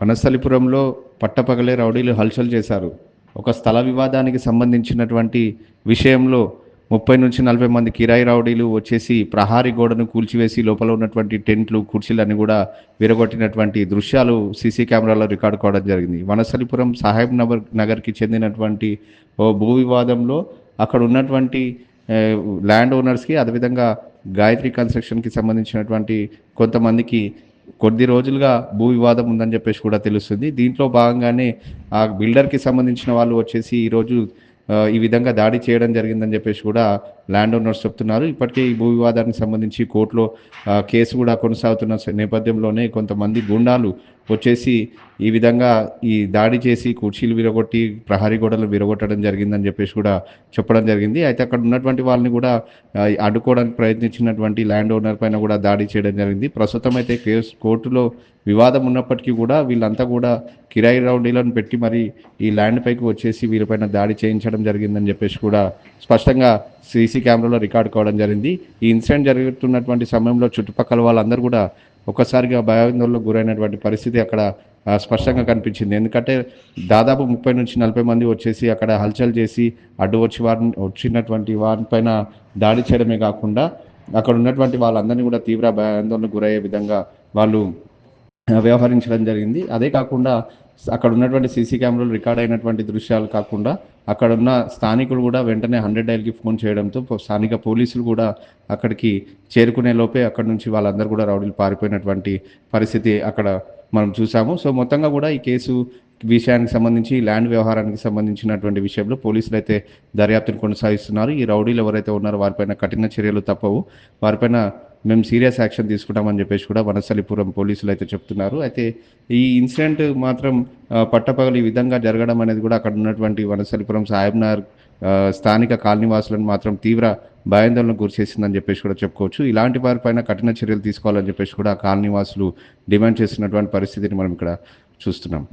వనస్థలిపురంలో పట్టపగలే రౌడీలు హల్చల్ చేశారు. ఒక స్థల వివాదానికి సంబంధించినటువంటి విషయంలో 30-40 మంది కిరాయి రౌడీలు వచ్చేసి ప్రహారీ గోడను కూల్చివేసి లోపల ఉన్నటువంటి టెంట్లు, కుర్చీలన్నీ కూడా విరగొట్టినటువంటి దృశ్యాలు సీసీ కెమెరాలో రికార్డు కావడం జరిగింది. వనస్థలిపురం సాహెబ్ నగర్కి చెందినటువంటి ఓ భూ వివాదంలో అక్కడ ఉన్నటువంటి ల్యాండ్ ఓనర్స్కి, అదేవిధంగా గాయత్రి కన్స్ట్రక్షన్కి సంబంధించినటువంటి కొంతమందికి కొద్ది రోజులుగా భూ వివాదం ఉందని చెప్పేసి కూడా తెలుస్తుంది. దీంట్లో భాగంగానే ఆ బిల్డర్కి సంబంధించిన వాళ్ళు వచ్చేసి ఈరోజు ఈ విధంగా దాడి చేయడం జరిగిందని చెప్పేసి కూడా ల్యాండ్ ఓనర్స్ చెప్తున్నారు. ఇప్పటికే ఈ భూ వివాదానికి సంబంధించి కోర్టులో కేసు కూడా కొనసాగుతున్న నేపథ్యంలోనే కొంతమంది గుండాలు వచ్చేసి ఈ విధంగా ఈ దాడి చేసి కుర్చీలు విరగొట్టి ప్రహరీ గోడలు విరగొట్టడం జరిగిందని చెప్పేసి కూడా చెప్పడం జరిగింది. అయితే అక్కడ ఉన్నటువంటి వాళ్ళని కూడా అడ్డుకోవడానికి ప్రయత్నించినటువంటి ల్యాండ్ ఓనర్ పైన కూడా దాడి చేయడం జరిగింది. ప్రస్తుతం అయితే కోర్టులో వివాదం ఉన్నప్పటికీ కూడా వీళ్ళంతా కూడా కిరాయి రౌడీలను పెట్టి మరి ఈ ల్యాండ్ పైకి వచ్చేసి వీళ్ళపైన దాడి చేయించడం జరిగిందని చెప్పేసి కూడా స్పష్టంగా సీసీ కెమెరాలో రికార్డు కావడం జరిగింది. ఈ ఇన్సిడెంట్ జరుగుతున్నటువంటి సమయంలో చుట్టుపక్కల వాళ్ళందరూ కూడా ఒక్కసారిగా భయాందోళనకు గురైనటువంటి పరిస్థితి అక్కడ స్పష్టంగా కనిపించింది. ఎందుకంటే దాదాపు 30-40 మంది వచ్చేసి అక్కడ హల్చల్ చేసి అడ్డు వచ్చినటువంటి వారిపైన దాడి చేయడమే కాకుండా అక్కడ ఉన్నటువంటి వాళ్ళందరినీ కూడా తీవ్ర భయాందోళనకు గురయ్యే విధంగా వాళ్ళు వ్యవహరించడం జరిగింది. అదే కాకుండా అక్కడ ఉన్నటువంటి సీసీ కెమెరాలు రికార్డ్ అయినటువంటి దృశ్యాలు కాకుండా అక్కడ ఉన్న స్థానికులు కూడా వెంటనే 100 డైల్కి ఫోన్ చేయడంతో స్థానిక పోలీసులు కూడా అక్కడికి చేరుకునే లోపే అక్కడ నుంచి వాళ్ళందరూ కూడా రౌడీలు పారిపోయినటువంటి పరిస్థితి అక్కడ మనం చూసాము. సో మొత్తంగా కూడా ఈ కేసు విషయానికి సంబంధించి ల్యాండ్ వ్యవహారానికి సంబంధించినటువంటి విషయంలో పోలీసులు అయితే దర్యాప్తును కొనసాగిస్తున్నారు. ఈ రౌడీలు ఎవరైతే ఉన్నారో వారిపైన కఠిన చర్యలు తప్పవు, వారిపైన మేము సీరియస్ యాక్షన్ తీసుకుంటామని చెప్పేసి కూడా వనస్థలిపురం పోలీసులు అయితే చెప్తున్నారు. అయితే ఈ ఇన్సిడెంట్ మాత్రం పట్టపగలు ఈ విధంగా జరగడం అనేది కూడా అక్కడ ఉన్నటువంటి వనస్థలిపురం సాహెబ్ నగర్ స్థానిక కాలనీవాసులను మాత్రం తీవ్ర భయాందోళనకు గురిచేసిందని చెప్పేసి కూడా చెప్పుకోవచ్చు. ఇలాంటి వారిపైన కఠిన చర్యలు తీసుకోవాలని చెప్పేసి కూడా కాలనీవాసులు డిమాండ్ చేస్తున్నటువంటి పరిస్థితిని మనం ఇక్కడ చూస్తున్నాం.